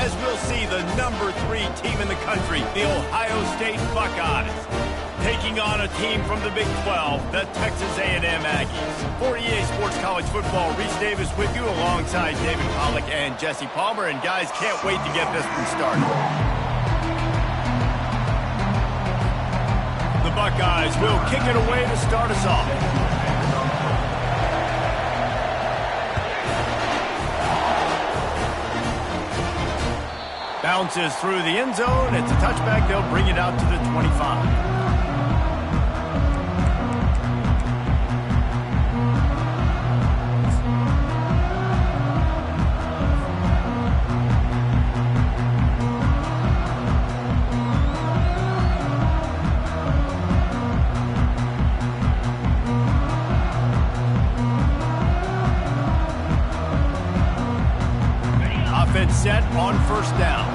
as we'll see the #3 team in the country, the Ohio State Buckeyes, taking on a team from the Big 12, the Texas A&M Aggies. For EA Sports College Football, Reese Davis with you alongside David Pollack and Jesse Palmer. And guys, can't wait to get this one started. The Buckeyes will kick it away to start us off. Bounces through the end zone. It's a touchback. They'll bring it out to the 25. Offense set on first down.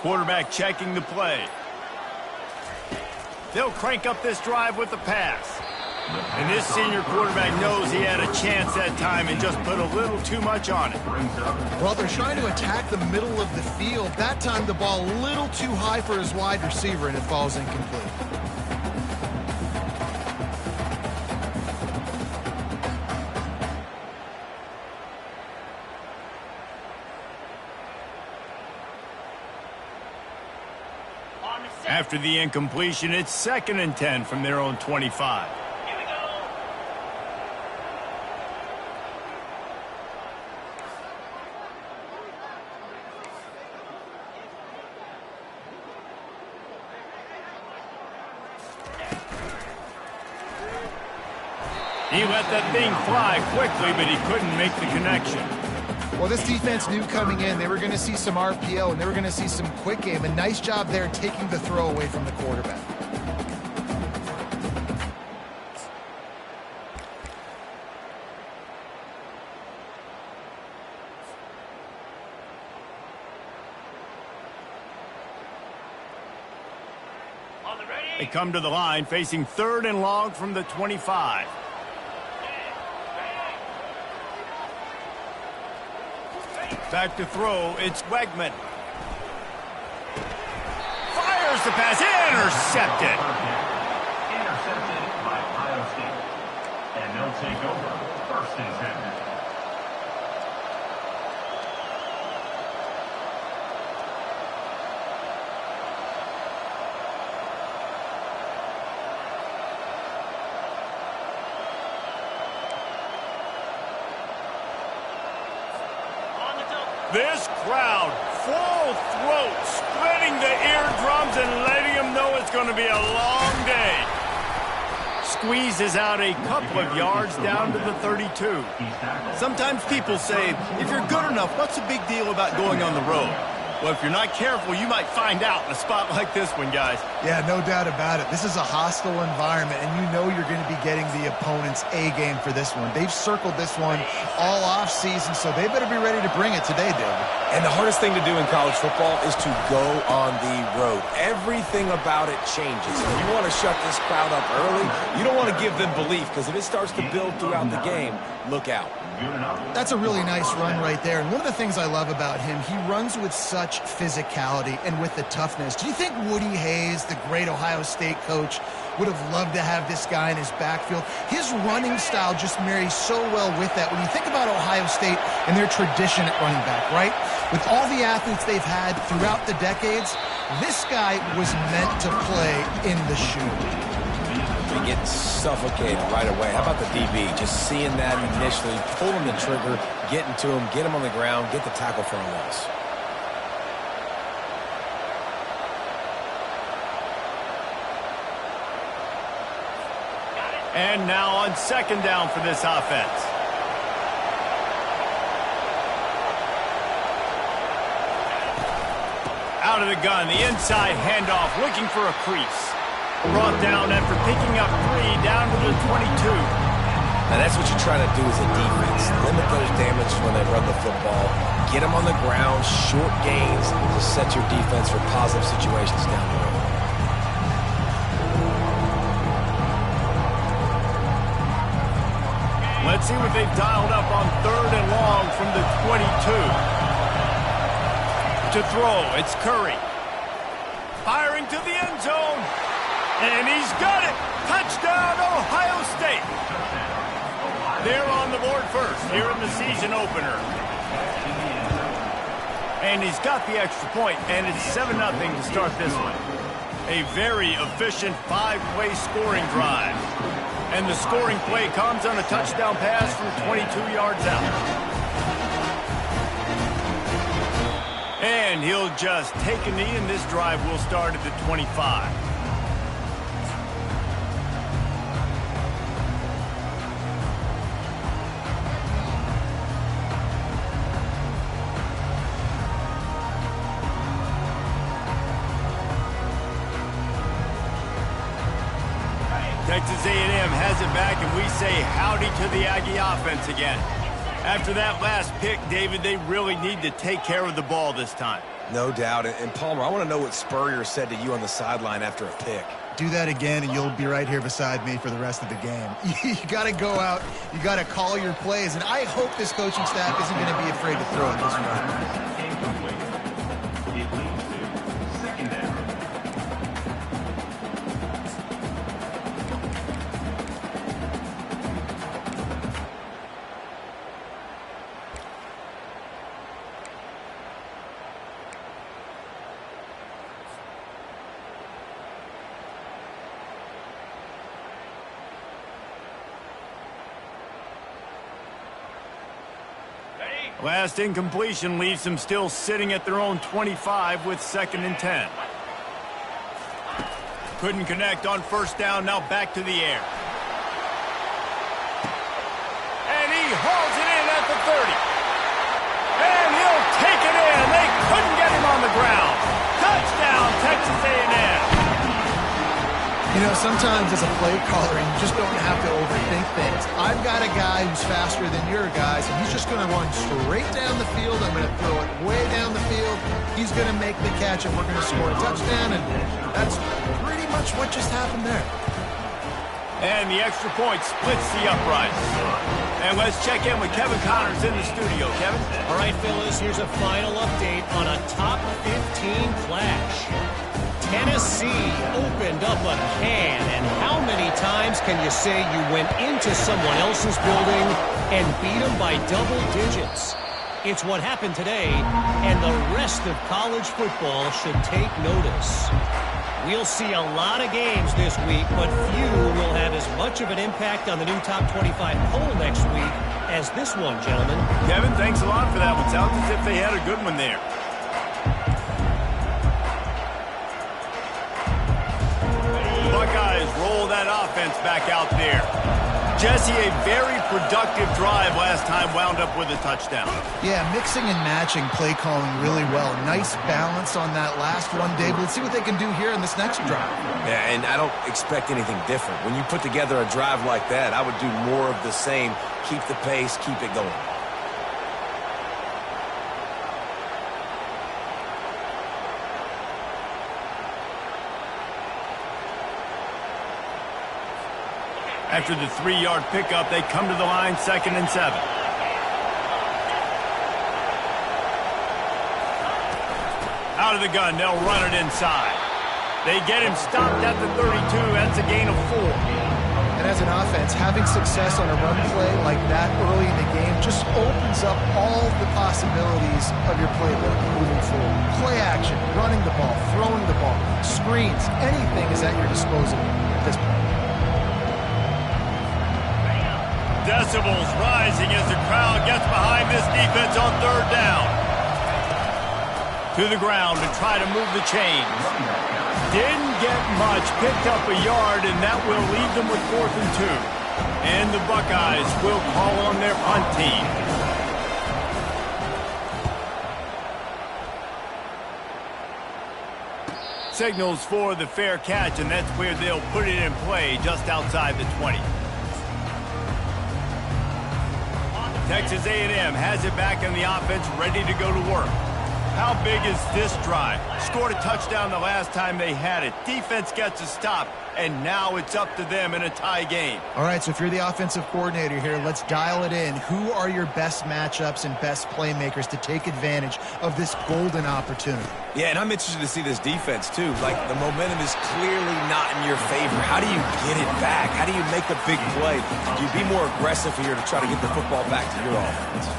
Quarterback checking the play. They'll crank up this drive with the pass. And this senior quarterback knows he had a chance that time and just put a little too much on it. Well, they're trying to attack the middle of the field. That time the ball a little too high for his wide receiver, and it falls incomplete. After the incompletion, it's 2nd and 10 from their own 25. He let that thing fly quickly, but he couldn't make the connection. Well, this defense knew coming in they were going to see some RPO and they were going to see some quick game. A nice job there taking the throw away from the quarterback. They come to the line facing 3rd and long from the 25. Back to throw, it's Wegman. Fires the pass, intercepted. Intercepted by Ohio State. And they'll take over 1st and 10. This crowd, full throat, splitting the eardrums and letting them know it's going to be a long day. Squeezes out a couple of yards down to the 32. Sometimes people say, if you're good enough, what's the big deal about going on the road? Well, if you're not careful, you might find out in a spot like this one, guys. Yeah, no doubt about it. This is a hostile environment, and you know you're going to be getting the opponent's A game for this one. They've circled this one all off season, so they better be ready to bring it today, David. And the hardest thing to do in college football is to go on the road. Everything about it changes. If you want to shut this crowd up early, you don't want to give them belief, because if it starts to build throughout the game, look out. That's a really nice run right there. And one of the things I love about him, he runs with such physicality and with the toughness. Do you think Woody Hayes, the great Ohio State coach, would have loved to have this guy in his backfield? His running style just marries so well with that. When you think about Ohio State and their tradition at running back, right? With all the athletes they've had throughout the decades, this guy was meant to play in the shoe. They get suffocated right away. How about the DB? Just seeing that initially, pulling the trigger, getting to him, get him on the ground, get the tackle for a loss. And now on 2nd down for this offense. Out of the gun, the inside handoff, looking for a crease. Brought down after picking up 3 down to the 22. Now that's what you try to do as a defense. Limit those damage when they run the football. Get them on the ground, short gains, to set your defense for positive situations down the road. Let's see what they've dialed up on 3rd and long from the 22. To throw, it's Curry. Firing to the end zone. And he's got it. Touchdown, Ohio State. They're on the board first here in the season opener. And he's got the extra point, and it's 7-0 to start this one. A very efficient 5-play scoring drive. And the scoring play comes on a touchdown pass from 22 yards out. And he'll just take a knee, and this drive will start at the 25. Texas A&M has it back, and we say howdy to the Aggie offense again. After that last pick, David, they really need to take care of the ball this time. No doubt. And Palmer, I want to know what Spurrier said to you on the sideline after a pick. Do that again, and you'll be right here beside me for the rest of the game. You got to go out. You got to call your plays, and I hope this coaching staff isn't going to be afraid to throw it this way. Last incompletion leaves them still sitting at their own 25 with 2nd and 10. Couldn't connect on 1st down, now back to the air. And he hauls it in at the 30. And he'll take it in. They couldn't get him on the ground. Touchdown, Texas A&M. You know, sometimes as a play caller, you just don't have to overthink things. I've got a guy who's faster than your guys, and he's just going to run straight down the field. I'm going to throw it way down the field. He's going to make the catch, and we're going to score a touchdown, and that's pretty much what just happened there. And the extra point splits the upright. And let's check in with Kevin Connors in the studio. Kevin? All right, fellas, here's a final update on a top 15 clash. Tennessee opened up a can, and how many times can you say you went into someone else's building and beat them by double digits? It's what happened today, and the rest of college football should take notice. We'll see a lot of games this week, but few will have as much of an impact on the new top 25 poll next week as this one, gentlemen. Kevin, thanks a lot for that one. Sounds as if they had a good one there. Buckeyes roll that offense back out there. Jesse, a very productive drive last time wound up with a touchdown. Yeah, mixing and matching play calling really well. Nice balance on that last one, Dave. Let's see what they can do here in this next drive. Yeah, and I don't expect anything different. When you put together a drive like that, I would do more of the same. Keep the pace, keep it going. After the 3-yard pickup, they come to the line, 2nd and 7. Out of the gun, they'll run it inside. They get him stopped at the 32. That's a gain of 4. And as an offense, having success on a run play like that early in the game just opens up all the possibilities of your playbook moving forward. Play action, running the ball, throwing the ball, screens, anything is at your disposal at this point. Decibels rising as the crowd gets behind this defense on 3rd down. To the ground to try to move the chains. Didn't get much, picked up a yard, and that will leave them with 4th and 2. And the Buckeyes will call on their punt team. Signals for the fair catch, and that's where they'll put it in play just outside the 20. Texas A&M has it back in the offense, ready to go to work. How big is this drive? Scored a touchdown the last time they had it. Defense gets a stop, and now it's up to them in a tie game. All right, so if you're the offensive coordinator here, let's dial it in. Who are your best matchups and best playmakers to take advantage of this golden opportunity? Yeah, and I'm interested to see this defense, too. Like, the momentum is clearly not in your favor. How do you get it back? How do you make a big play? Do you be more aggressive here to try to get the football back to your offense?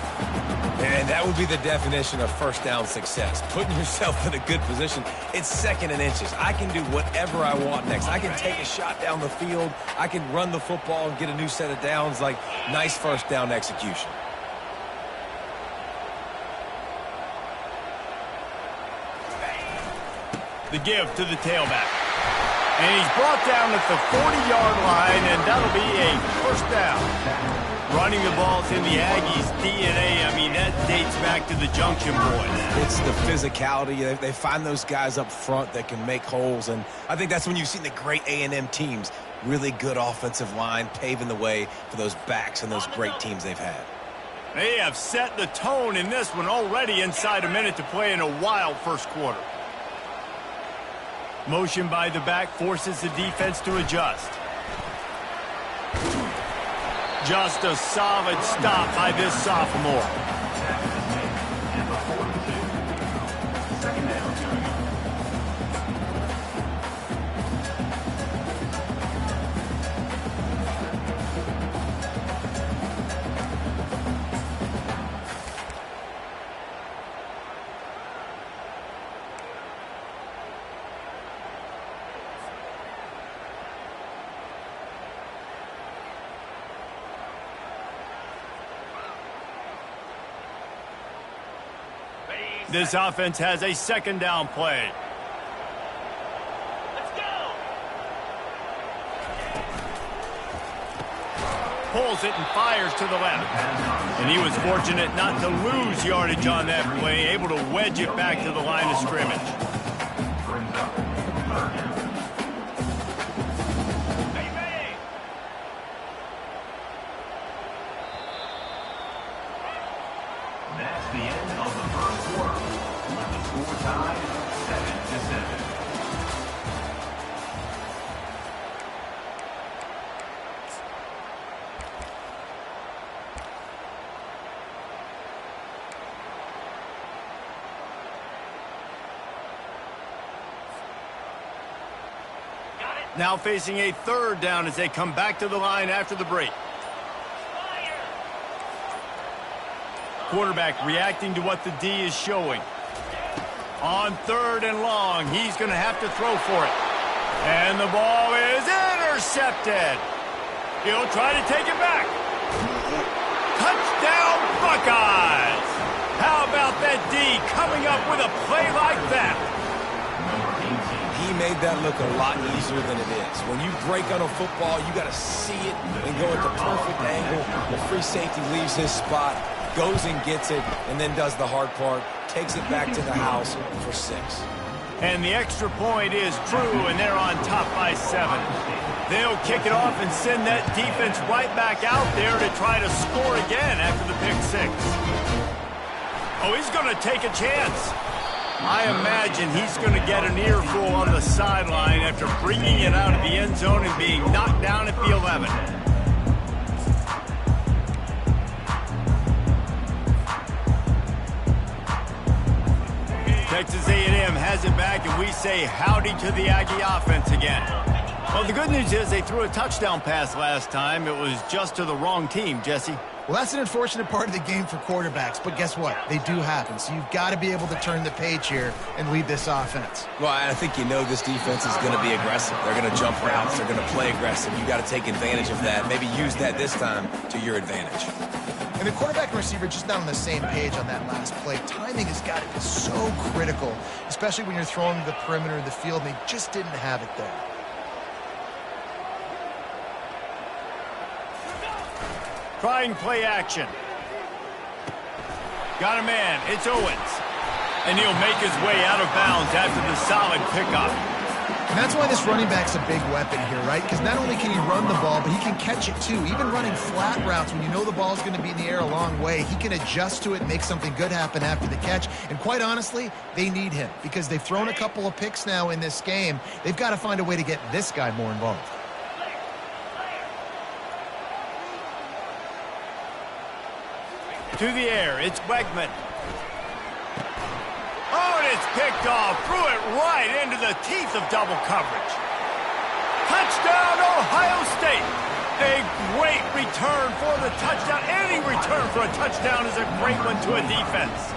And that would be the definition of first down success. Putting yourself in a good position. It's 2nd and inches. I can do whatever I want next. I can take a shot down the field. I can run the football and get a new set of downs. Like, nice first down execution. The give to the tailback. And he's brought down at the 40-yard line, and that'll be a first down. Running the ball's in the Aggies' DNA. I mean, that dates back to the Junction Boys. It's the physicality. They find those guys up front that can make holes, and I think that's when you've seen the great A&M teams. Really good offensive line, paving the way for those backs and those great teams they've had. They have set the tone in this one already inside a minute to play in a wild first quarter. Motion by the back forces the defense to adjust. Just a solid stop by this sophomore. This offense has a 2nd down play. Let's go. Pulls it and fires to the left. And he was fortunate not to lose yardage on that play, able to wedge it back to the line of scrimmage. That's the end of the first quarter. With the score tied 7-7. Now facing a 3rd down as they come back to the line after the break. Quarterback reacting to what the D is showing. On 3rd and long, he's going to have to throw for it. And the ball is intercepted. He'll try to take it back. Touchdown, Buckeyes! How about that D coming up with a play like that? He made that look a lot easier than it is. When you break on a football, you got to see it and go at the perfect angle. The free safety leaves his spot, goes and gets it, and then does the hard part, takes it back to the house for 6. And the extra point is true, and they're on top by 7. They'll kick it off and send that defense right back out there to try to score again after the pick 6. Oh, he's going to take a chance. I imagine he's going to get an earful on the sideline after bringing it out of the end zone and being knocked down at the 11. Texas A&M has it back, and we say howdy to the Aggie offense again. Well, the good news is they threw a touchdown pass last time. It was just to the wrong team, Jesse. Well, that's an unfortunate part of the game for quarterbacks, but guess what? They do happen, so you've got to be able to turn the page here and lead this offense. Well, I think you know this defense is going to be aggressive. They're going to jump routes. They're going to play aggressive. You've got to take advantage of that. Maybe use that this time to your advantage. And the quarterback and receiver just not on the same page on that last play. Timing has got to be so critical, especially when you're throwing to the perimeter of the field, and they just didn't have it there. Trying play action. Got a man. It's Owens. And he'll make his way out of bounds after the solid pickup. And that's why this running back's a big weapon here, right? Because not only can he run the ball, but he can catch it too. Even running flat routes when you know the ball's going to be in the air a long way, he can adjust to it and make something good happen after the catch. And quite honestly, they need him because they've thrown a couple of picks now in this game. They've got to find a way to get this guy more involved. To the air, it's Wegman. Oh, and it's picked off. Threw it right into the teeth of double coverage. Touchdown, Ohio State. A great return for the touchdown. Any return for a touchdown is a great one to a defense.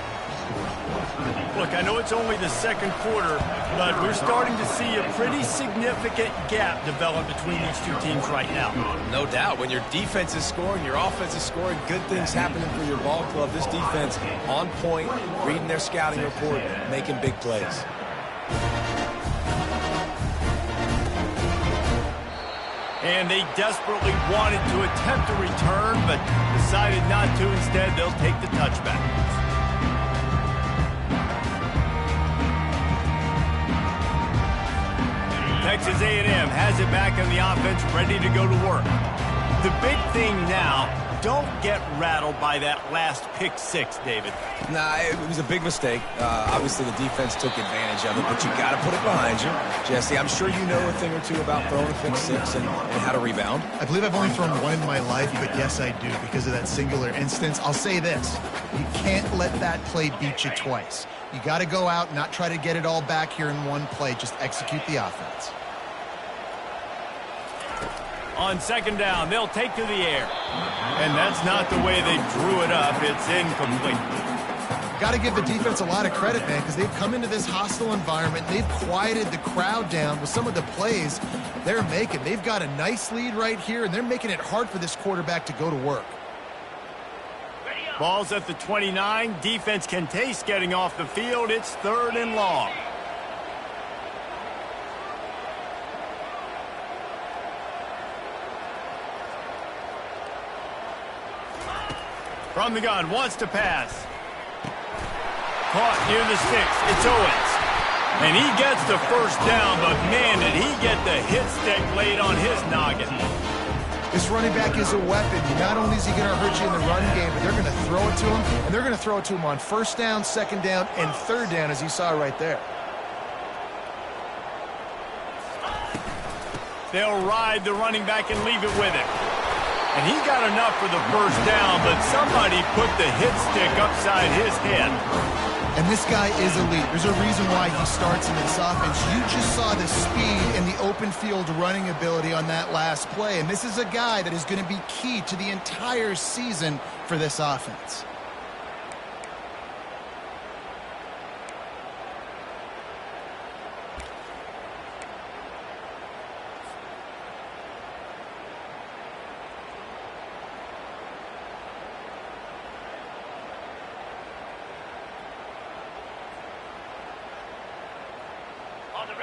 Look, I know it's only the second quarter, but we're starting to see a pretty significant gap develop between these two teams right now. No doubt. When your defense is scoring, your offense is scoring, good things happening for your ball club. This defense on point, reading their scouting report, making big plays. And they desperately wanted to attempt a return, but decided not to. Instead, they'll take the touchback. Texas A&M has it back on the offense, ready to go to work. The big thing now, don't get rattled by that last pick six, David. Nah, it was a big mistake. Obviously, the defense took advantage of it, but you got to put it behind you. Jesse, I'm sure you know a thing or two about throwing a pick six and how to rebound. I believe I've only thrown one in my life, but yes, I do because of that singular instance. I'll say this. You can't let that play beat you twice. You got to go out and not try to get it all back here in one play. Just execute the offense. On second down, they'll take to the air. And that's not the way they drew it up. It's incomplete. Got to give the defense a lot of credit, man, because they've come into this hostile environment. They've quieted the crowd down with some of the plays they're making. They've got a nice lead right here, and they're making it hard for this quarterback to go to work. Ball's at the 29. Defense can taste getting off the field. It's 3rd and long. From the gun, wants to pass. Caught near the sticks. It's Owens. And he gets the first down, but man, did he get the hit stick laid on his noggin. This running back is a weapon. Not only is he going to hurt you in the run game, but they're going to throw it to him, and they're going to throw it to him on 1st down, 2nd down, and 3rd down, as you saw right there. They'll ride the running back and leave it with him. And he got enough for the first down, but somebody put the hit stick upside his head. And this guy is elite. There's a reason why he starts in this offense. You just saw the speed and the open field running ability on that last play. And this is a guy that is going to be key to the entire season for this offense.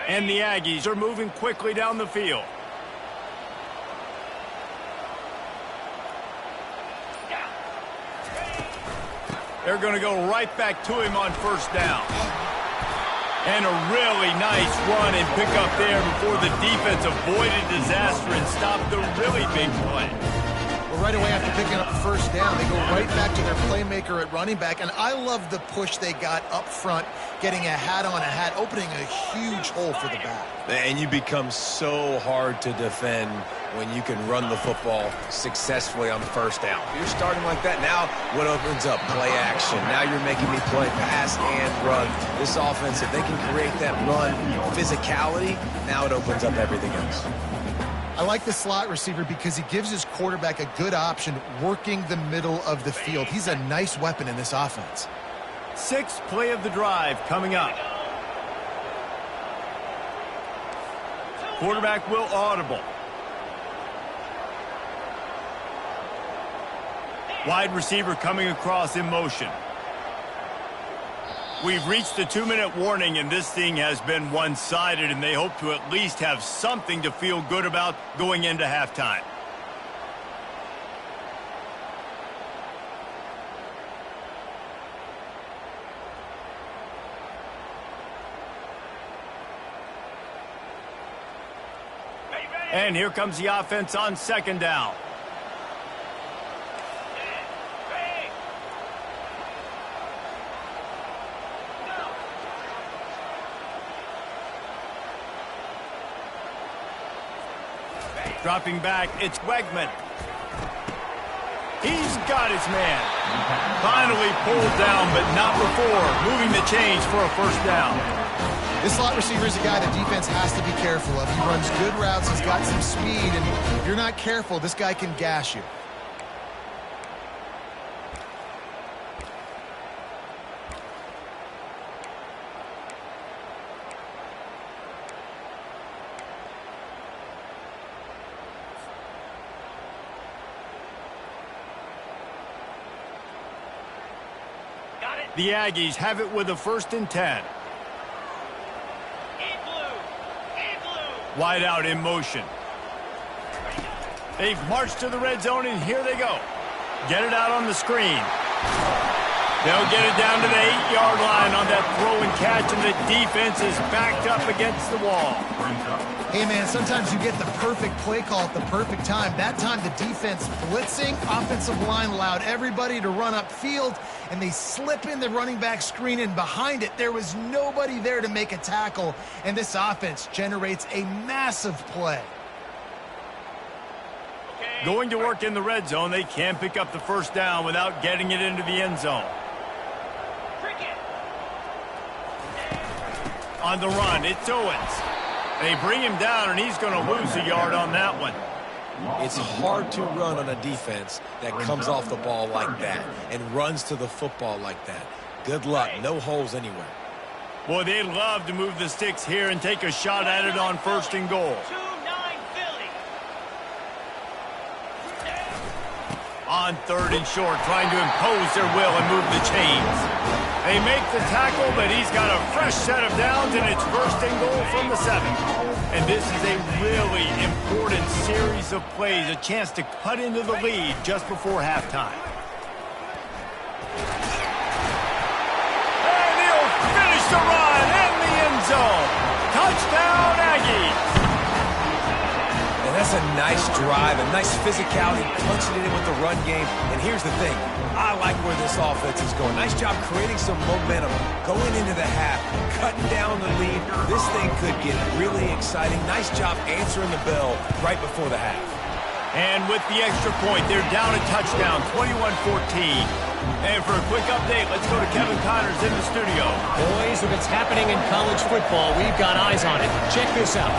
And the Aggies are moving quickly down the field. They're going to go right back to him on 1st down. And a really nice run and pick up there before the defense avoided disaster and stopped the really big play. Well, right away after picking up the 1st down, they go right back to their playmaker at running back. And I love the push they got up front, getting a hat on a hat, opening a huge hole for the back. And you become so hard to defend when you can run the football successfully on 1st down. If you're starting like that, now what opens up? Play action. Now you're making me play pass and run. This offense, if they can create that run physicality, now it opens up everything else. I like the slot receiver because he gives his quarterback a good option working the middle of the field. He's a nice weapon in this offense. 6th play of the drive coming up. Quarterback will audible. Wide receiver coming across in motion. We've reached the 2-minute warning, and this thing has been one-sided, and they hope to at least have something to feel good about going into halftime. And here comes the offense on second down. Dropping back, it's Wegman. He's got his man. Finally pulled down, but not before moving the chains for a first down. This slot receiver is a guy the defense has to be careful of. He runs good routes, he's got some speed, and if you're not careful, this guy can gash you. The Aggies have it with a 1st and 10. Wide out in motion. They've marched to the red zone, and here they go. Get it out on the screen. They'll get it down to the 8-yard line on that throw and catch, and the defense is backed up against the wall. Hey, man, sometimes you get the perfect play call at the perfect time. That time the defense blitzing, offensive line allowed everybody to run upfield, and they slip in the running back screen, and behind it, there was nobody there to make a tackle, and this offense generates a massive play. Going to work in the red zone, they can't pick up the first down without getting it into the end zone. On the run, it's Owens. They bring him down, and he's going to lose a yard on that one. It's hard to run on a defense that comes off the ball like that and runs to the football like that. Good luck. No holes anywhere. Boy, they'd love to move the sticks here and take a shot at it on 1st and goal. On 3rd and short, trying to impose their will and move the chains. They make the tackle, but he's got a fresh set of downs, and it's 1st and goal from the 7. And this is a really important series of plays, a chance to cut into the lead just before halftime. And he'll finish the run in the end zone. Touchdown, Aggies. And that's a nice drive, a nice physicality, punching it in with the run game. And here's the thing. I like where this offense is going. Nice job creating some momentum, going into the half, cutting down the lead. This thing could get really exciting. Nice job answering the bell right before the half. And with the extra point, they're down a touchdown, 21-14. And for a quick update, let's go to Kevin Connors in the studio. Boys, if it's happening in college football, we've got eyes on it. Check this out.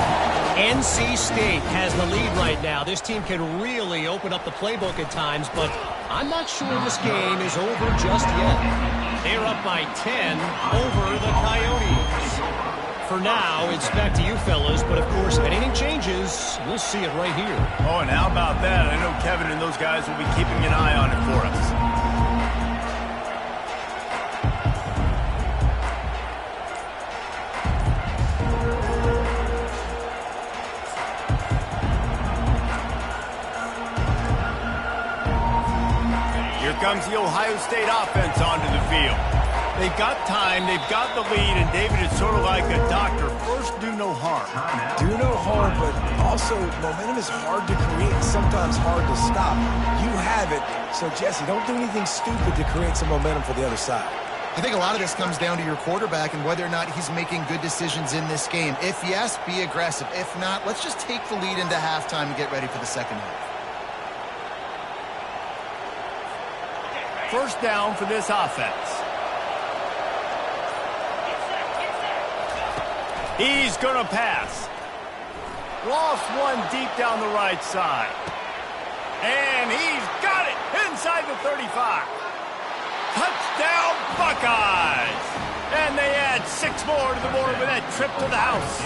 NC State has the lead right now. This team can really open up the playbook at times, but I'm not sure this game is over just yet. They're up by 10 over the Coyotes. For now, it's back to you fellas, but of course, if anything changes, we'll see it right here. Oh, and how about that? I know Kevin and those guys will be keeping an eye on it for us. Comes the Ohio State offense onto the field. They've got time, they've got the lead, and David is sort of like a doctor. First, do no harm. Do no harm, but also momentum is hard to create and sometimes hard to stop. You have it, so Jesse, don't do anything stupid to create some momentum for the other side. I think a lot of this comes down to your quarterback and whether or not he's making good decisions in this game. If yes, be aggressive. If not, let's just take the lead into halftime and get ready for the second half. First down for this offense. He's going to pass. Lost one deep down the right side. And he's got it inside the 35. Touchdown, Buckeyes. And they add 6 more to the board with that trip to the house.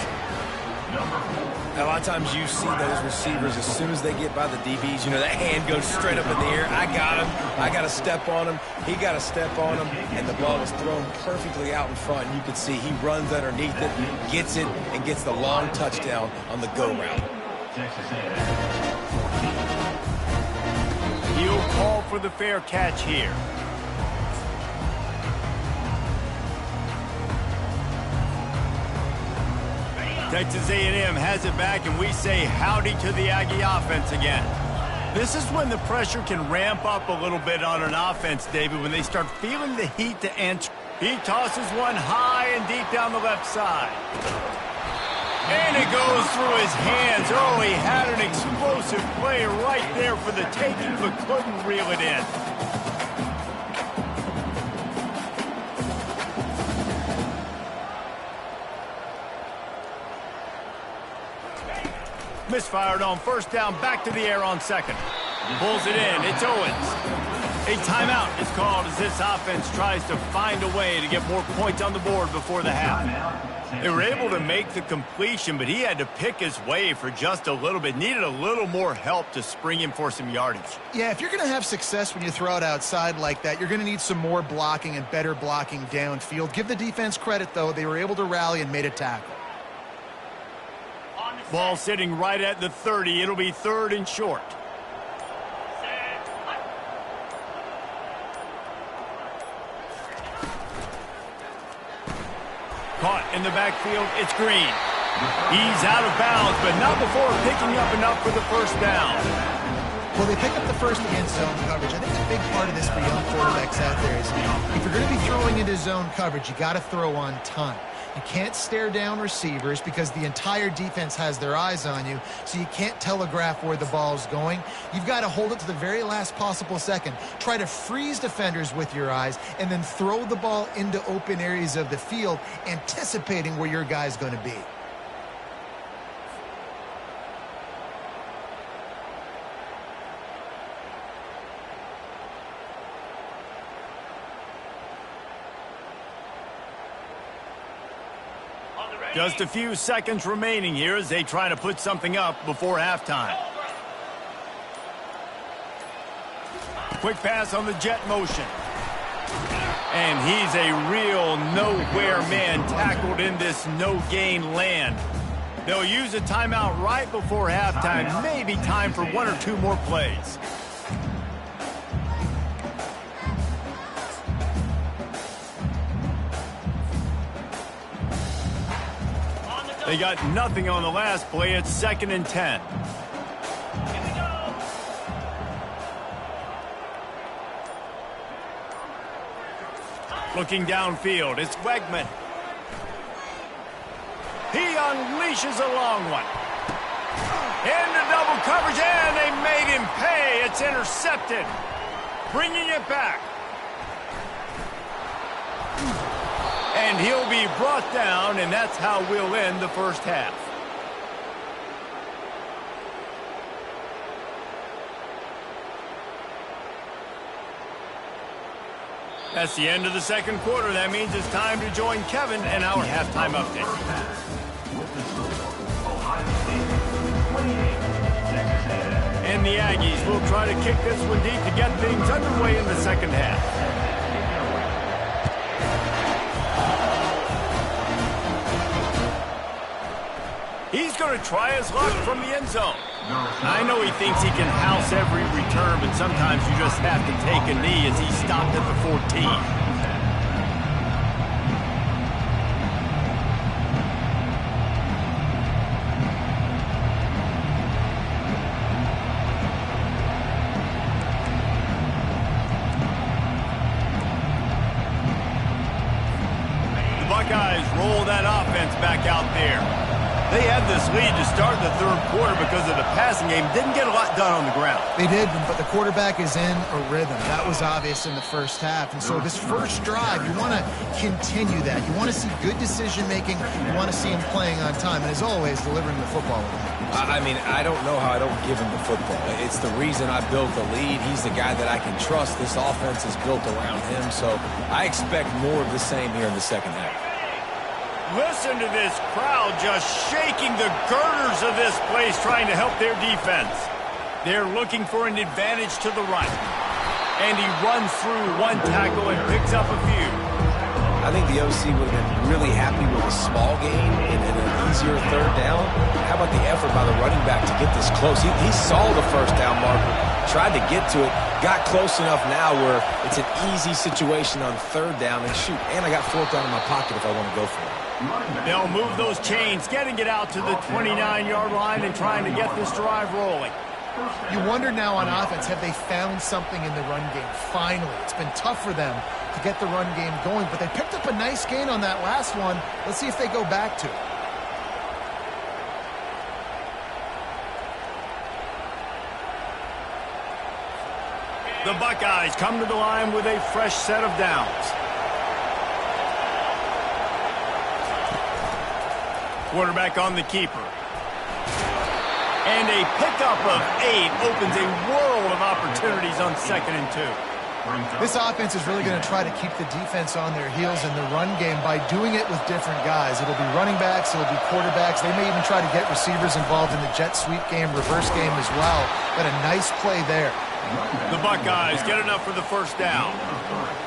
A lot of times you see those receivers, as soon as they get by the DBs, you know, that hand goes straight up in the air. I got him. I got to step on him. He got to step on him. And the ball was thrown perfectly out in front. You can see he runs underneath it, gets it, and gets the long touchdown on the go route. He'll call for the fair catch here. Texas A&M has it back, and we say howdy to the Aggie offense again. This is when the pressure can ramp up a little bit on an offense, David, when they start feeling the heat to enter. He tosses one high and deep down the left side. And it goes through his hands. Oh, he had an explosive play right there for the taking, but couldn't reel it in. Misfired on first down, back to the air on second. Pulls it in, it's Owens. A timeout is called as this offense tries to find a way to get more points on the board before the half. They were able to make the completion, but he had to pick his way for just a little bit. Needed a little more help to spring him for some yardage. Yeah, if you're going to have success when you throw it outside like that, you're going to need some more blocking and better blocking downfield. Give the defense credit, though. They were able to rally and made a tackle. Ball sitting right at the 30. It'll be third and short. Caught in the backfield. It's Green. He's out of bounds, but not before picking up enough for the first down. Well, they pick up the first against zone coverage. I think a big part of this for young quarterbacks out there is if you're going to be throwing into zone coverage, you got to throw on time. You can't stare down receivers because the entire defense has their eyes on you, so you can't telegraph where the ball's going. You've got to hold it to the very last possible second. Try to freeze defenders with your eyes and then throw the ball into open areas of the field, anticipating where your guy's going to be. Just a few seconds remaining here as they try to put something up before halftime. Quick pass on the jet motion. And he's a real nowhere man tackled in this no-gain land. They'll use a timeout right before halftime. Maybe time for one or two more plays. They got nothing on the last play. It's 2nd and 10. Looking downfield, it's Wegman. He unleashes a long one. Into double coverage, and they made him pay. It's intercepted. Bringing it back. And he'll be brought down, and that's how we'll end the first half. That's the end of the second quarter. That means it's time to join Kevin and our halftime update. And the Aggies will try to kick this one deep to get things underway in the second half. He's going to try his luck from the end zone. I know he thinks he can house every return, but sometimes you just have to take a knee as he stopped at the 14. The Buckeyes roll that offense back out there. They had this lead to start the third quarter because of the passing game. Didn't get a lot done on the ground. They did, but the quarterback is in a rhythm. That was obvious in the first half. And so this first drive, you want to continue that. You want to see good decision-making. You want to see him playing on time. And as always, delivering the football. I mean, I don't know how I don't give him the football. It's the reason I built the lead. He's the guy that I can trust. This offense is built around him. So I expect more of the same here in the second half. Listen to this crowd just shaking the girders of this place trying to help their defense. They're looking for an advantage to the right. And he runs through one tackle and picks up a few. I think the OC would have been really happy with a small gain and an easier third down. How about the effort by the running back to get this close? He saw the first down marker, tried to get to it, got close enough now where it's an easy situation on third down. And shoot, and I got fourth down in my pocket if I want to go for it. They'll move those chains, getting it out to the 29-yard line and trying to get this drive rolling. You wonder now on offense, have they found something in the run game? Finally, it's been tough for them to get the run game going, but they picked up a nice gain on that last one. Let's see if they go back to it. The Buckeyes come to the line with a fresh set of downs. Quarterback on the keeper. And a pickup of 8 opens a world of opportunities on 2nd and 2. This offense is really going to try to keep the defense on their heels in the run game by doing it with different guys. It'll be running backs, it'll be quarterbacks. They may even try to get receivers involved in the jet sweep game, reverse game as well. But a nice play there. The Buckeyes get enough for the first down.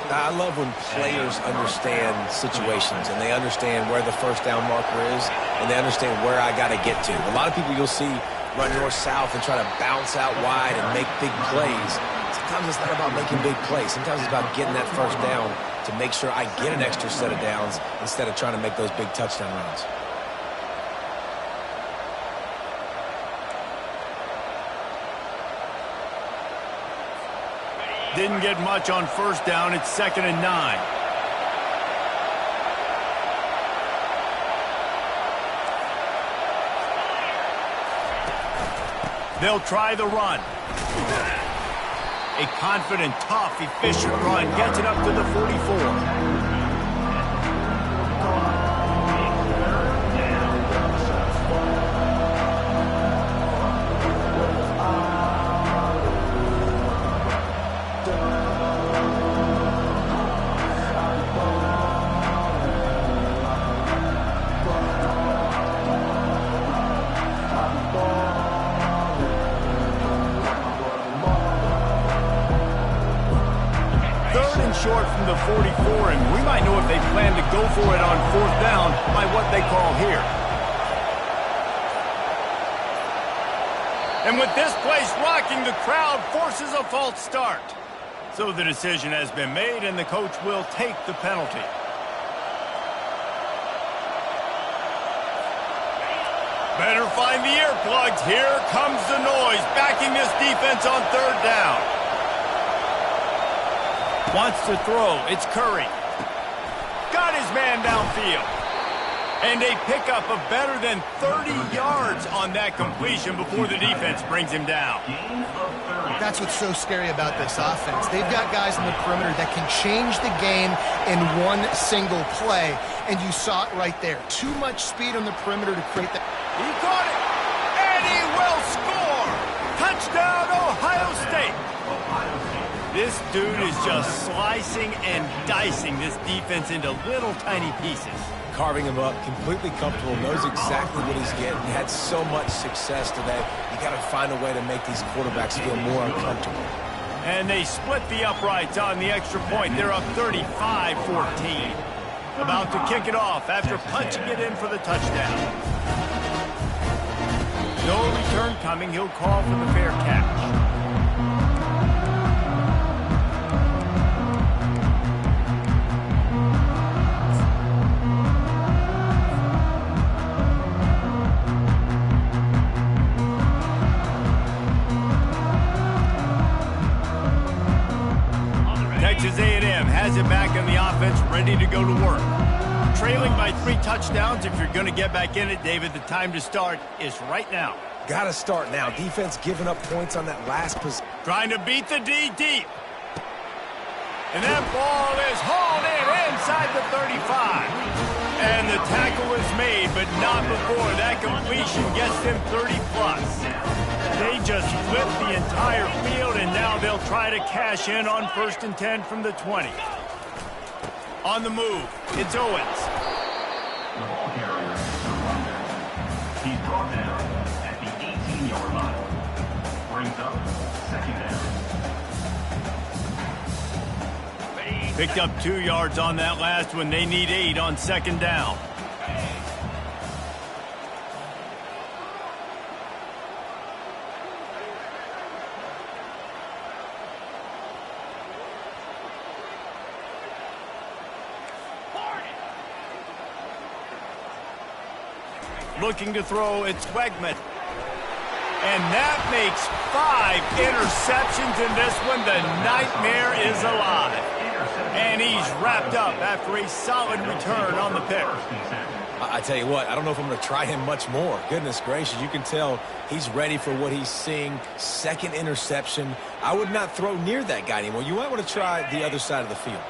I love when players understand situations and they understand where the first down marker is and they understand where I got to get to. A lot of people you'll see run north-south and try to bounce out wide and make big plays. Sometimes it's not about making big plays. Sometimes it's about getting that first down to make sure I get an extra set of downs instead of trying to make those big touchdown runs. Didn't get much on first down. It's 2nd and 9. They'll try the run. A confident, tough, efficient run gets it up to the 44. Short from the 44, and we might know if they plan to go for it on 4th down by what they call here. And with this place rocking, the crowd forces a false start. So the decision has been made, and the coach will take the penalty. Better find the earplugs. Here comes the noise, backing this defense on 3rd down. Wants to throw. It's Curry. Got his man downfield. And a pickup of better than 30 yards on that completion before the defense brings him down. That's what's so scary about this offense. They've got guys in the perimeter that can change the game in one single play. And you saw it right there. Too much speed on the perimeter to create that. He caught it. And he will score. Touchdown, Ohio State. This dude is just slicing and dicing this defense into little tiny pieces. Carving him up, completely comfortable, knows exactly what he's getting. He had so much success today. You got to find a way to make these quarterbacks feel more uncomfortable. And they split the uprights on the extra point. They're up 35-14. About to kick it off after punching it in for the touchdown. No return coming. He'll call for the fair catch. Texas A&M has it back in the offense, ready to go to work. Trailing by 3 touchdowns. If you're going to get back in it, David, the time to start is right now. Got to start now. Defense giving up points on that last possession. Trying to beat the D deep. And that ball is hauled in inside the 35. And the tackle is made, but not before that completion gets them 30+. They just flipped the entire field, and now they'll try to cash in on 1st and 10 from the 20. On the move, it's Owens. The ball carrier is the runner. He's brought down at the 18-yard line. Brings up 2nd down. Picked up 2 yards on that last one. They need 8 on 2nd down. Looking to throw, it's Wegman. And that makes 5 interceptions in this one. The nightmare is alive. And he's wrapped up after a solid return on the pick. I tell you what, I don't know if I'm going to try him much more. Goodness gracious, you can tell he's ready for what he's seeing. Second interception. I would not throw near that guy anymore. You might want to try the other side of the field.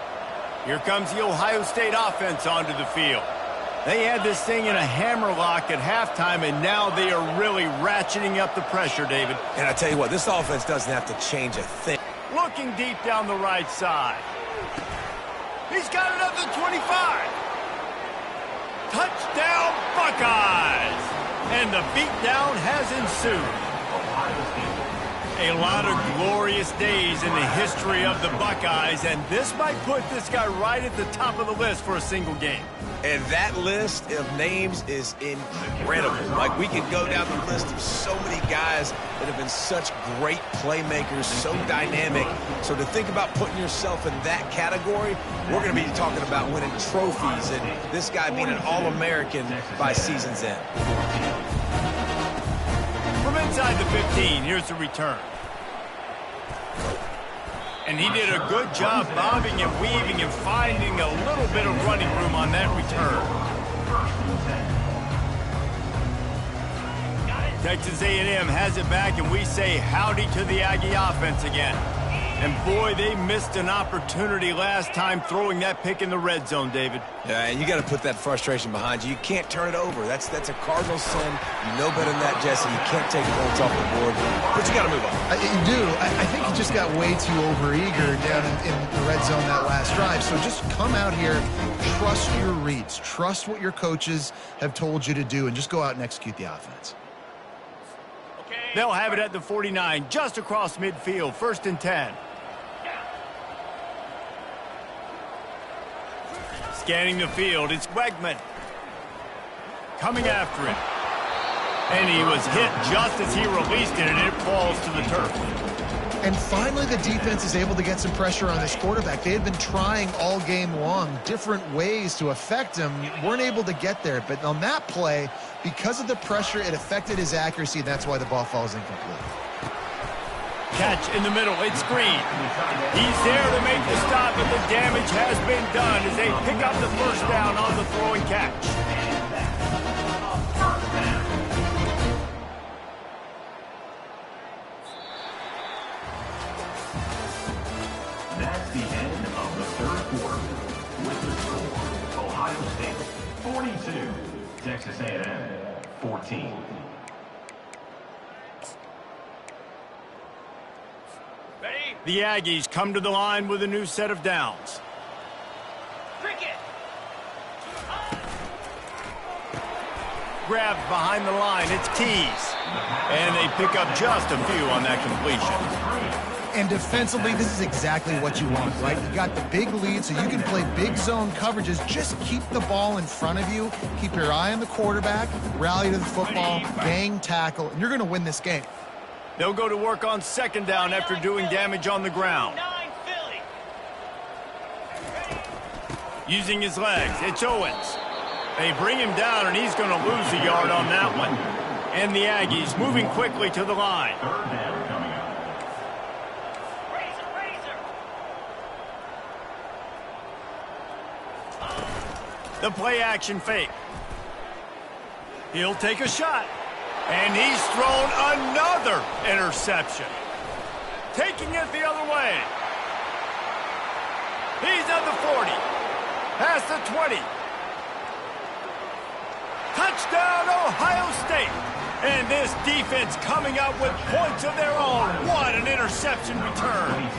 Here comes the Ohio State offense onto the field. They had this thing in a hammerlock at halftime, and now they are really ratcheting up the pressure, David. And I tell you what, this offense doesn't have to change a thing. Looking deep down the right side. He's got it up to 25. Touchdown, Buckeyes! And the beatdown has ensued. A lot of glorious days in the history of the Buckeyes, and this might put this guy right at the top of the list for a single game. And that list of names is incredible. Like, we could go down the list of so many guys that have been such great playmakers, so dynamic. So to think about putting yourself in that category, we're going to be talking about winning trophies and this guy being an All-American by season's end. From inside the 15, here's the return. And he did a good job bobbing and weaving and finding a little bit of running room on that return. Texas A&M has it back, and we say howdy to the Aggie offense again. And boy, they missed an opportunity last time throwing that pick in the red zone, David. Yeah, and you got to put that frustration behind you. You can't turn it over. That's a Cardinal sin. You know better than that, Jesse. You can't take points off the board, but you got to move on. You do. I think he just got way too overeager down in the red zone that last drive. So just come out here, trust your reads, trust what your coaches have told you to do, and just go out and execute the offense. They'll have it at the 49, just across midfield, 1st and 10. Scanning the field, it's Wegman. Coming after him. And he was hit just as he released it, and it falls to the turf. And finally, the defense is able to get some pressure on this quarterback. They had been trying all game long different ways to affect him. Weren't able to get there. But on that play, because of the pressure, it affected his accuracy. That's why the ball falls incomplete. Catch in the middle, it's Green. He's there to make the stop, but the damage has been done as they pick up the first down on the throwing catch. That's the end of the third quarter. With the score, Ohio State 42, Texas A&M 14. The Aggies come to the line with a new set of downs. Grabbed behind the line, it's Keys. And they pick up just a few on that completion. And defensively, this is exactly what you want, right? You got the big lead, so you can play big zone coverages. Just keep the ball in front of you. Keep your eye on the quarterback, rally to the football, gang tackle, and you're going to win this game. They'll go to work on 2nd down after doing damage on the ground. Using his legs, it's Owens. They bring him down, and he's going to lose a yard on that one. And the Aggies moving quickly to the line. Third down coming up. The play action fake. He'll take a shot. And he's thrown another interception. Taking it the other way. He's at the 40. Past the 20. Touchdown, Ohio State. And this defense coming up with points of their own. What an interception return.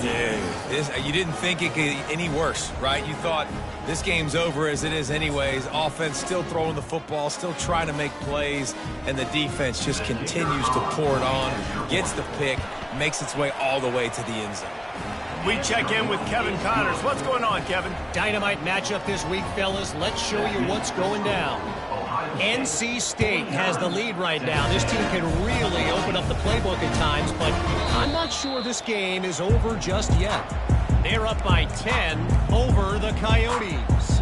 Dude, you didn't think it could get any worse, right? You thought this game's over as it is anyways. Offense still throwing the football, still trying to make plays, and the defense just continues to pour it on, gets the pick, makes its way all the way to the end zone. We check in with Kevin Connors. What's going on, Kevin? Dynamite matchup this week, fellas. Let's show you what's going down. NC State has the lead right now. This team can really open up the playbook at times, but I'm not sure this game is over just yet. They're up by 10 over the Coyotes.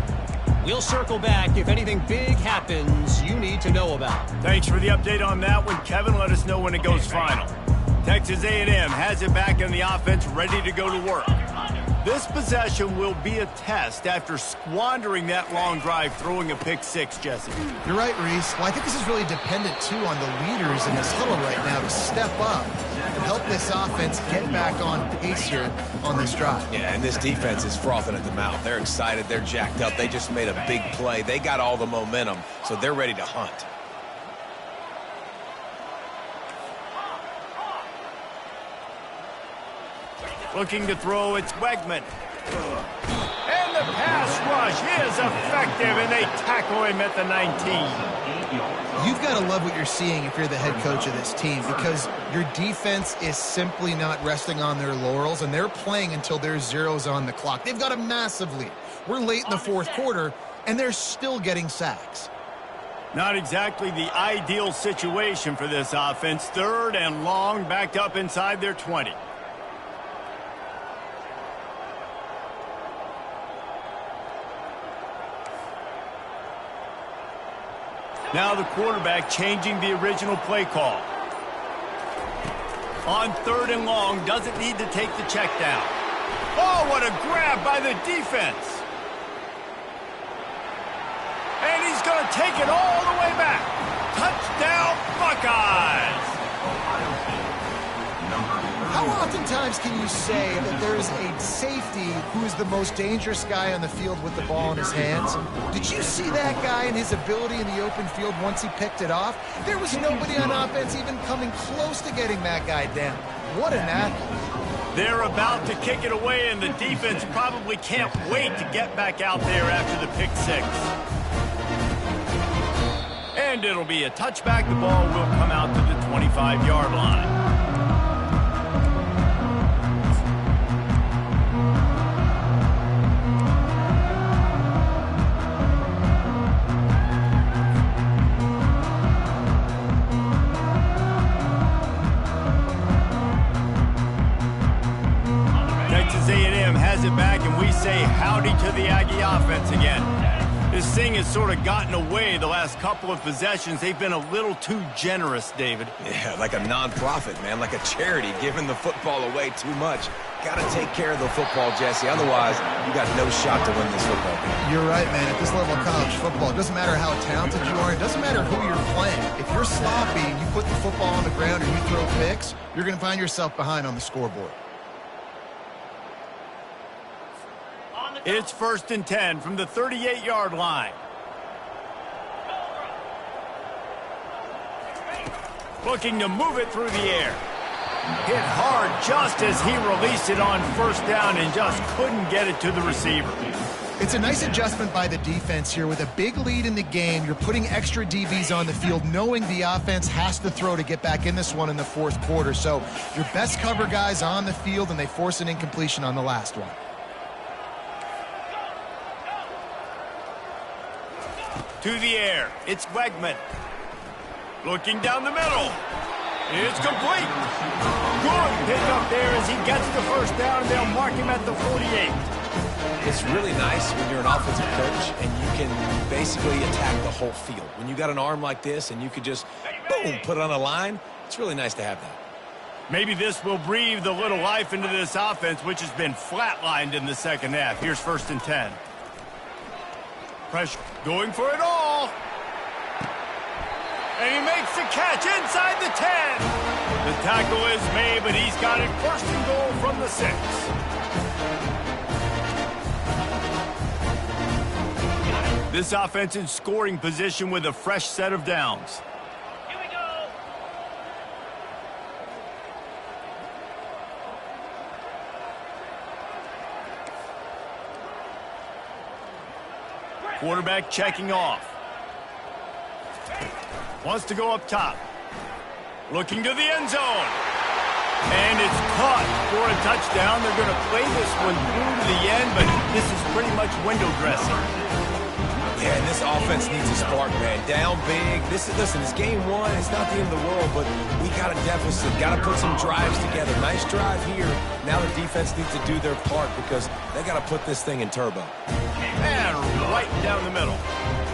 We'll circle back if anything big happens you need to know about. Thanks for the update on that one, Kevin. Let us know when it goes final. Texas A&M has it back in the offense, ready to go to work. This possession will be a test after squandering that long drive, throwing a pick six, Jesse. You're right, Reese. Well, I think this is really dependent, too, on the leaders in this huddle right now to step up and help this offense get back on pace here on this drive. Yeah, and this defense is frothing at the mouth. They're excited. They're jacked up. They just made a big play. They got all the momentum, so they're ready to hunt. Looking to throw, it's Wegman. And the pass rush is effective, and they tackle him at the 19. You've got to love what you're seeing if you're the head coach of this team, because your defense is simply not resting on their laurels, and they're playing until there's zeros on the clock. They've got a massive lead. We're late in the fourth quarter, and they're still getting sacks. Not exactly the ideal situation for this offense. Third and long, backed up inside their 20. Now the quarterback changing the original play call. On third and long, doesn't need to take the check down. Oh, what a grab by the defense. And he's going to take it all the way back. Touchdown, Buckeyes. How oftentimes can you say that there is a safety who is the most dangerous guy on the field with the ball in his hands? Did you see that guy and his ability in the open field once he picked it off? There was nobody on offense even coming close to getting that guy down. What an athlete. They're about to kick it away, and the defense probably can't wait to get back out there after the pick six. And it'll be a touchback. The ball will come out to the 25-yard line. Texas A&M has it back, and we say howdy to the Aggie offense again. This thing has sort of gotten away the last couple of possessions. They've been a little too generous, David. Yeah, like a nonprofit, man, like a charity, giving the football away too much. Got to take care of the football, Jesse. Otherwise, you got no shot to win this football game. You're right, man. At this level of college football, it doesn't matter how talented you are. It doesn't matter who you're playing. If you're sloppy and you put the football on the ground or you throw picks, you're going to find yourself behind on the scoreboard. It's 1st and 10 from the 38-yard line. Looking to move it through the air. Hit hard just as he released it on first down and just couldn't get it to the receiver. It's a nice adjustment by the defense here. With a big lead in the game, you're putting extra DBs on the field, knowing the offense has to throw to get back in this one in the fourth quarter. So your best cover guys on the field, and they force an incompletion on the last one. To the air, it's Wegman. Looking down the middle. It's complete. Good pick up there as he gets the first down, and they'll mark him at the 48. It's really nice when you're an offensive coach and you can basically attack the whole field. When you got an arm like this and you could just, boom, put it on a line, it's really nice to have that. Maybe this will breathe a little life into this offense, which has been flatlined in the second half. Here's 1st and 10. Pressure going for it all. And he makes the catch inside the 10. The tackle is made, but he's got it 1st and goal from the 6. This offense in scoring position with a fresh set of downs. Here we go. Quarterback checking off. Wants to go up top. Looking to the end zone. And it's caught for a touchdown. They're going to play this one through to the end, but this is pretty much window dressing. Yeah, and this offense needs a spark, man. Down big. Listen, it's game one. It's not the end of the world, but we got a deficit. Got to put some drives together. Nice drive here. Now the defense needs to do their part because they got to put this thing in turbo. and right down the middle.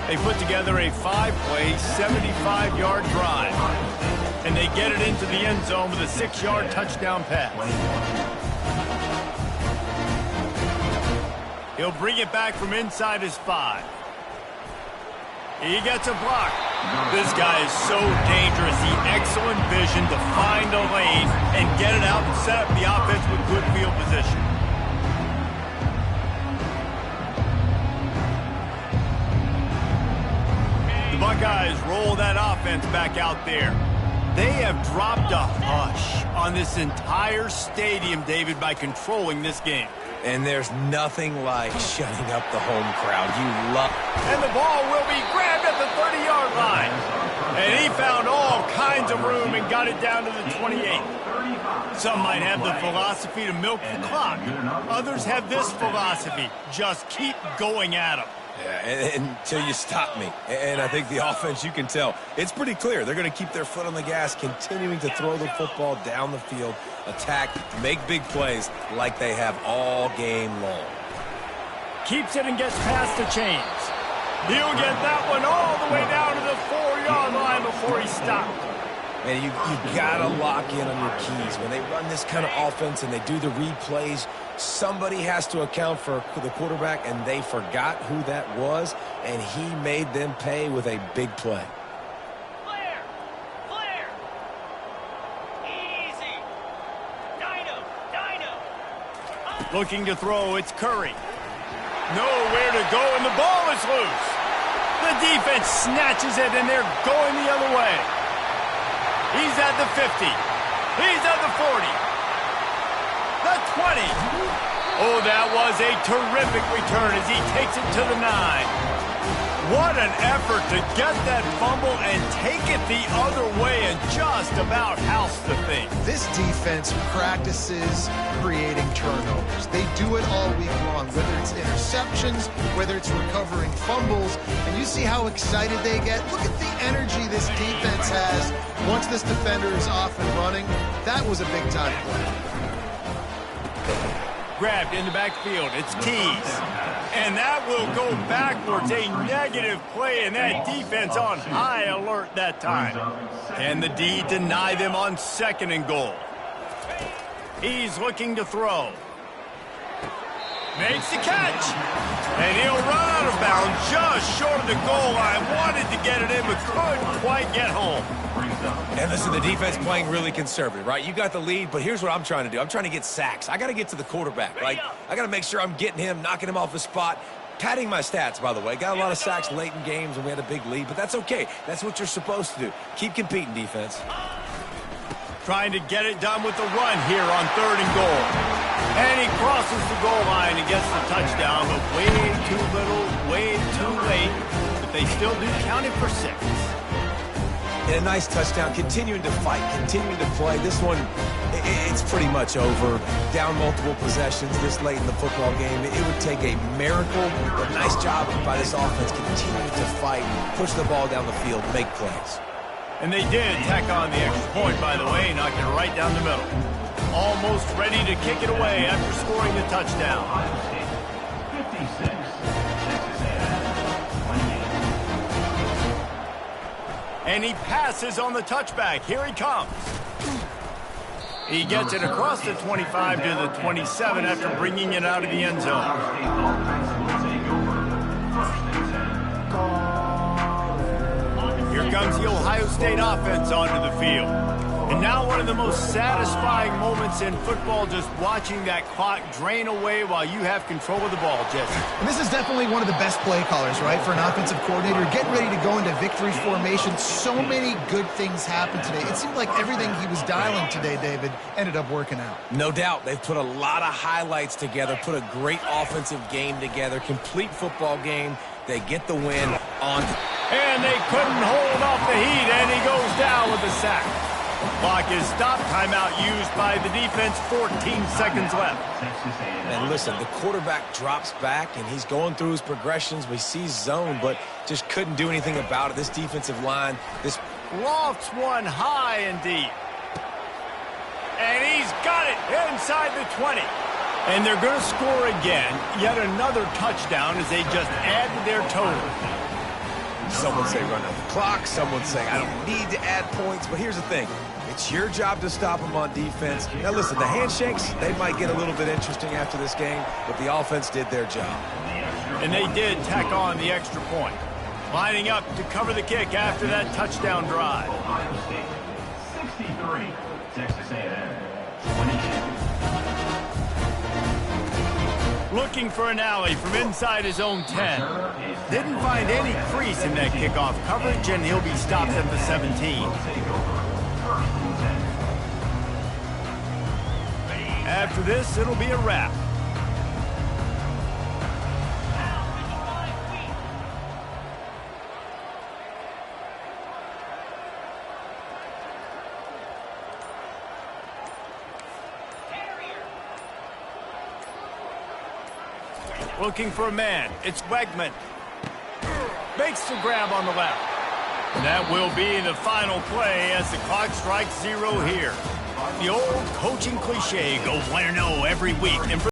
They put together a 5-play, 75-yard drive. And they get it into the end zone with a 6-yard touchdown pass. He'll bring it back from inside his 5. He gets a block. This guy is so dangerous. The excellent vision to find a lane and get it out and set up the offense with good field position. The Buckeyes roll that offense back out there. They have dropped a hush on this entire stadium, David, by controlling this game. And there's nothing like shutting up the home crowd. You love. And the ball will be grabbed at the 30-yard line. And he found all kinds of room and got it down to the 28. Some might have the philosophy to milk the clock. Others have this philosophy: just keep going at them. Yeah, until you stop me. And I think the offense, you can tell, it's pretty clear. They're going to keep their foot on the gas, continuing to throw the football down the field, attack, make big plays like they have all game long. Keeps it and gets past the chains. He'll get that one all the way down to the 4-yard line before he stopped. Man, you got to lock in on your keys. When they run this kind of offense and they do the replays, somebody has to account for the quarterback, and they forgot who that was, and he made them pay with a big play. Clear! Clear! Easy! Dino! Looking to throw, it's Curry. Nowhere to go, and the ball is loose. The defense snatches it, and they're going the other way. He's at the 50. He's at the 40. The 20. Oh, that was a terrific return as he takes it to the 9. What an effort to get that fumble and take it the other way and just about house the thing. This defense practices creating turnovers. They do it all week long, whether it's interceptions, whether it's recovering fumbles, and you see how excited they get. Look at the energy this defense has once this defender is off and running. That was a big-time play. Grabbed in the backfield. It's Tees. And that will go backwards. A negative play, and that defense on high alert that time. Can the D deny them on 2nd and goal? He's looking to throw. Makes the catch. And he'll run out of bounds just short of the goal line. Wanted to get it in, but couldn't quite get home. And listen, the defense playing really conservative, right? You got the lead, but here's what I'm trying to do. I'm trying to get sacks. I got to get to the quarterback, right? I got to make sure I'm getting him, knocking him off his spot. Padding my stats, by the way. Got a lot of sacks late in games when we had a big lead, but that's okay. That's what you're supposed to do. Keep competing, defense. Trying to get it done with the run here on 3rd and goal. And he crosses the goal line and gets the touchdown, but way too little, way too late. But they still do count it for 6. And a nice touchdown, continuing to fight, continuing to play. This one, it's pretty much over. Down multiple possessions this late in the football game. It would take a miracle, a nice job by this offense, continuing to fight, push the ball down the field, make plays. And they did tack on the extra point, by the way, knocked it right down the middle. Almost ready to kick it away after scoring the touchdown. 56. And he passes on the touchback. Here he comes. He gets it across the 25 to the 27 after bringing it out of the end zone. Here comes the Ohio State offense onto the field. And now one of the most satisfying moments in football, just watching that clock drain away while you have control of the ball, Jesse. And this is definitely one of the best play callers, right, for an offensive coordinator. Getting ready to go into victory formation. So many good things happened today. It seemed like everything he was dialing today, David, ended up working out. No doubt. They've put a lot of highlights together, put a great offensive game together, complete football game. They get the win on. And they couldn't hold off the heat, and he goes down with a sack. Clock is stopped. Timeout used by the defense. 14 seconds left. And listen, the quarterback drops back, and he's going through his progressions. We see zone, but just couldn't do anything about it. This defensive line, this lofts one high and deep. And he's got it inside the 20. And they're going to score again. Yet another touchdown as they just add to their total. Some would say run out the clock. Some would say I don't need to add points. But here's the thing. It's your job to stop them on defense. Now, listen, the handshakes, they might get a little bit interesting after this game, but the offense did their job. And they did tack on the extra point. Lining up to cover the kick after that touchdown drive. Ohio State, 63. Texas A&M, 22. Looking for an alley from inside his own 10. Didn't find any crease in that kickoff coverage, and he'll be stopped at the 17. After this, it'll be a wrap. Looking for a man. It's Wegman. Makes the grab on the left. That will be the final play as the clock strikes 0 here. The old coaching cliche, go 1-0 every week. And